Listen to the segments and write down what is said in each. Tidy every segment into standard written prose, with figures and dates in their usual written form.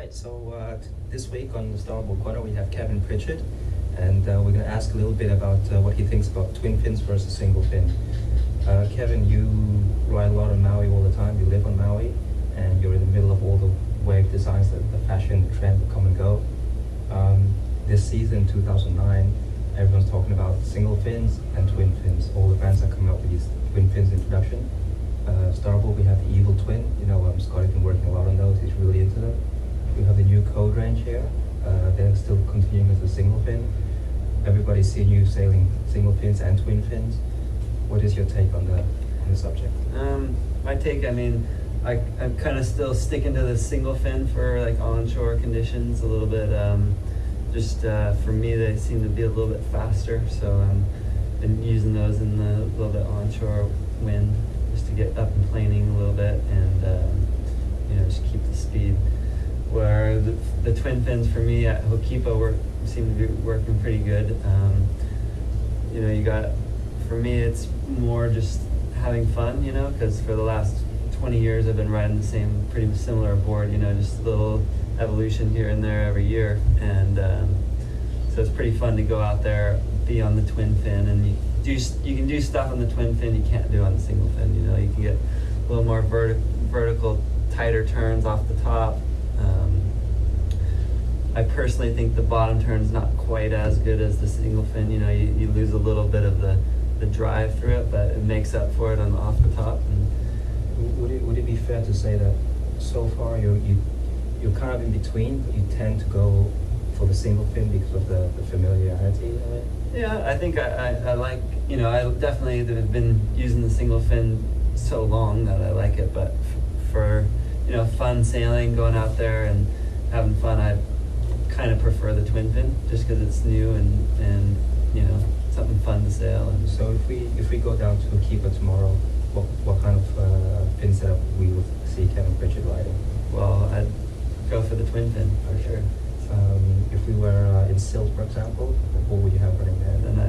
right, so this week on the Starboard Corner we have Kevin Pritchard, and we're going to ask a little bit about what he thinks about twin fins versus single fin. Kevin, you ride a lot on Maui all the time, you live on Maui, and you're in the middle of all the wave designs, the fashion, the trend, the come and go. This season, 2009, everyone's talking about single fins and twin fins. All the brands are coming up with these twin fins introduction. Starboard, we have the Evil Twin. Scotty's been working a lot on those. He's really into them. We have the new Code range here. They're still continuing as a single fin. Everybody's seeing you sailing single fins and twin fins. What is your take on the subject? My take, I'm kind of still sticking to the single fin for like onshore conditions a little bit. For me, they seem to be a little bit faster, so I've been using those in the little bit onshore wind just to get up and planing a little bit and just keep the speed. Where the twin fins for me at Hokipa seem to be working pretty good. For me it's more just having fun, because for the last 20 years I've been riding the same pretty similar board, just a little evolution here and there every year, and so it's pretty fun to go out there, be on the twin fin, and you can do stuff on the twin fin you can't do on the single fin. You can get a little more vertical, tighter turns off the top. I personally think the bottom turn is not quite as good as the single fin. You lose a little bit of the drive through it, but it makes up for it off the top. And would it be fair to say that so far you're kind of in between, but you tend to go for the single fin because of the familiarity of it? Yeah, I think I like, I definitely have been using the single fin so long that I like it, but for fun sailing, going out there and having fun, I kind of prefer the twin fin just because it's new and something fun to sail. And so if we go down to Hokipa tomorrow, what kind of fin setup we would see Kevin Pritchard riding? Well, I'd go for the twin fin for sure. If we were in Silt, for example, what would you have running there? Then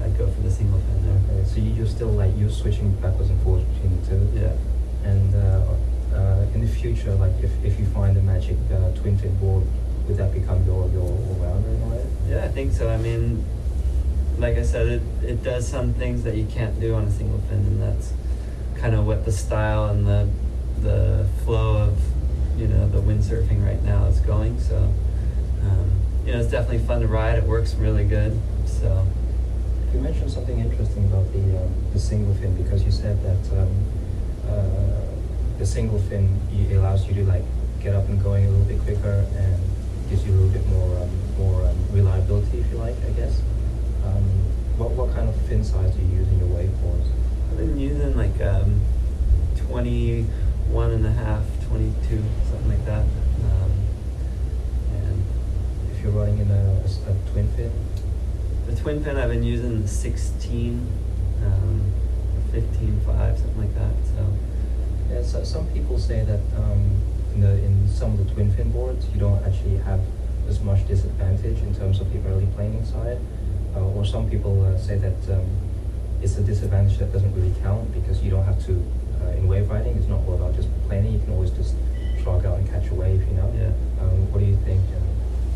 I'd go for the single fin there. Okay, so you're still you're switching backwards and forwards between the two. Yeah. And in the future, if you find a magic twin fin board, would that become your all-rounder in a way? Yeah, I think so. Like I said, it does some things that you can't do on a single fin, and that's kind of what the style and the flow of the windsurfing right now is going. So it's definitely fun to ride. It works really good. So you mentioned something interesting about the single fin, because you said that the single fin allows you to get up and going a little bit quicker and gives you a little bit more reliability, if you like, I guess. What kind of fin size do you use in your wave boards? I've been using 21 and a half, 22, something like that. And if you're running in a twin fin? The twin fin I've been using the 16, 15.5, something like that. So yeah, so some people say that in some of the twin fin boards you don't actually have as much disadvantage in terms of the early planing side, or some people say that it's a disadvantage that doesn't really count because you don't have to, in wave riding it's not all about just planing, you can always just shrug out and catch a wave, Yeah. What do you think?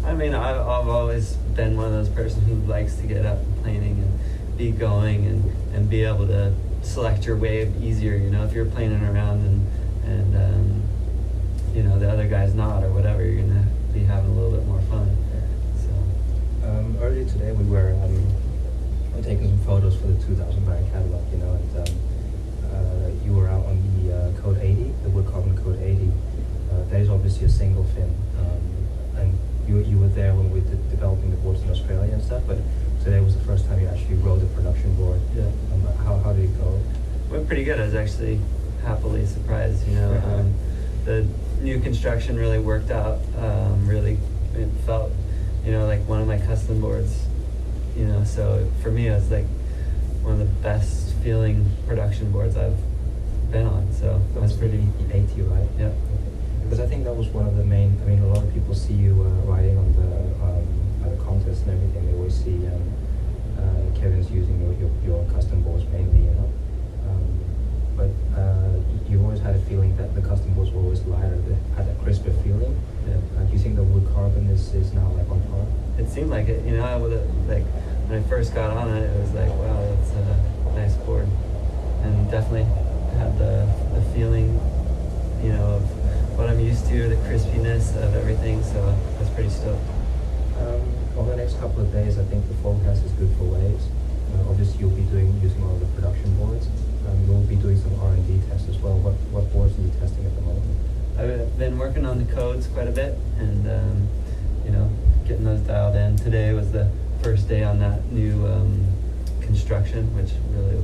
I've always been one of those persons who likes to get up and planing and be going and be able to select your wave easier. If you're planing around and the other guy's not or whatever, you're gonna be having a little bit more fun. So earlier today we were taking some photos for the 2009 catalog, and you were out on the Code 80, the wood carbon Code 80. That is obviously a single fin, and you were there when we were developing the boards in Australia and stuff, but today was the first time you actually rode a production board. Yeah. How did it go? Went pretty good. I was actually happily surprised. The new construction really worked out. It felt, like one of my custom boards. So for me, it was like one of the best feeling production boards I've been on. So That was pretty. the 80, right? Yeah. Because I think that was one of the main. A lot of people see you riding on the contest and everything. They always see Kevin's using your custom boards mainly, but you always had a feeling that the custom boards were always lighter, they had a crisper feeling. Yeah. Do you seemed like it. You know, I would have, like, when I first got on it, it was like, wow, that's a nice board, and definitely had the feeling, you know, of what I'm used to, the crispiness of everything. So I was pretty stoked. Over the next couple of days, I think the forecast is good for waves. Obviously, you'll be using all the production boards. You'll be doing some R&D tests as well. What boards are you testing at the moment? I've been working on the codes quite a bit, and you know, getting those dialed in. Today was the first day on that new construction, which really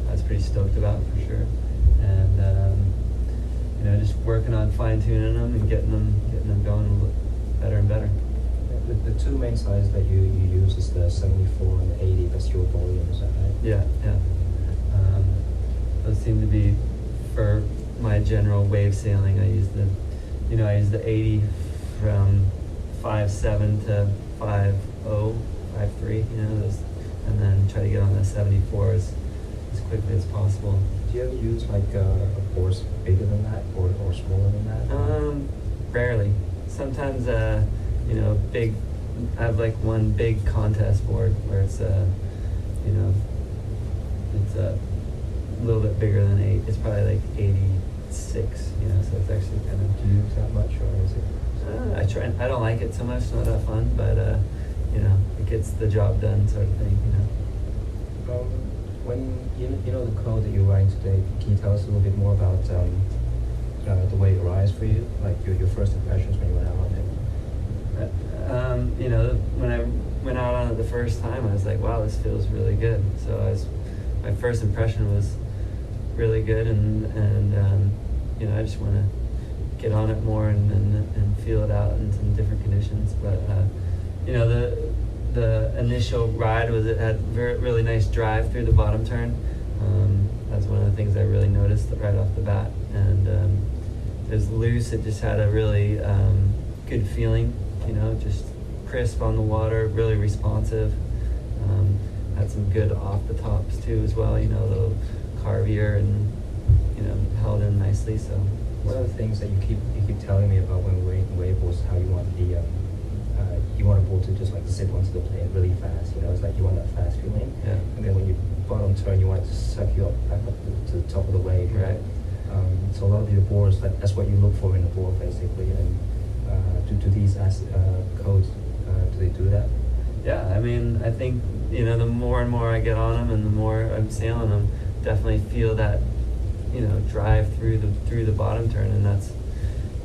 I was pretty stoked about for sure. And you know, just working on fine tuning them and getting them going a little better and better. The two main sizes that you use is the 74 and the 80. That's your volume, is that right? Yeah. Those seem to be for my general wave sailing. I use the 80 from 5.7 to 5.0, 5.3. You know, those, and then try to get on the 74 as quickly as possible. Do you ever use like a course bigger than that or smaller than that? Rarely. Sometimes, you know, big. I have like one big contest board where it's you know, it's a little bit bigger than 8. It's probably like 86. You know, so it's actually kind of. Do you use that much, or is it? I try. I don't like it so much. It's not that fun, but you know, it gets the job done, sort of thing. You know. When you know the code that you're writing today, can you tell us a little bit more about the way it arrives for you, like your first impressions when you went out on it? You know, when I went out on it the first time, I was like, wow, this feels really good. So my first impression was really good, and you know, I just want to get on it more and feel it out in some different conditions. But you know, the initial ride it had really nice drive through the bottom turn. That's one of the things I really noticed right off the bat. And it was loose. It just had a really good feeling. You know, just crisp on the water, really responsive. Had some good off the tops too as well. You know, a little carvier and you know, held in nicely. So one of the things that you keep telling me about when we're in wave was how you want you want a board to just like zip onto the plane really fast. You know, it's like you want that fast feeling. Yeah. And then when you bottom turn, you want it to suck you up back up to the top of the wave. Right. So a lot of your boards, that's what you look for in a board basically. And do these codes do they do that? Yeah, I mean, I think, you know, the more and more I get on them and the more I'm sailing them, definitely feel that, you know, drive through the bottom turn. And that's,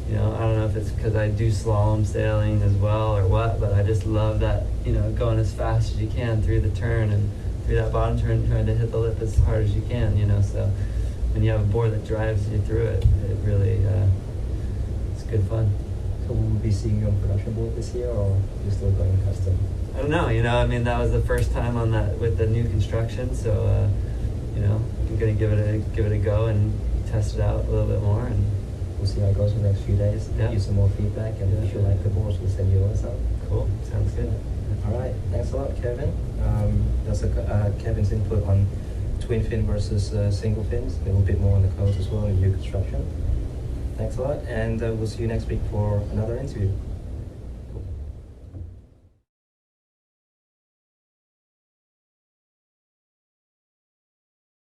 you know, I don't know if it's because I do slalom sailing as well or what, but I just love that, you know, going as fast as you can through the turn and through that bottom turn, trying to hit the lip as hard as you can, you know. So when you have a board that drives you through it, it really, it's good fun. So will we be seeing you on production board this year, or you're still going custom? I don't know, you know, I mean, that was the first time on that with the new construction, so, you know, I'm gonna give it a go and test it out a little bit more, and we'll see how it goes in the next few days. Yeah. Give you some more feedback, and if you like the boards, we'll send you yours out. Cool, sounds good. All right, thanks a lot, Kevin. That's Kevin's input on twin fin versus single fins, a little bit more on the codes as well in new construction. Thanks a lot, and we'll see you next week for another interview.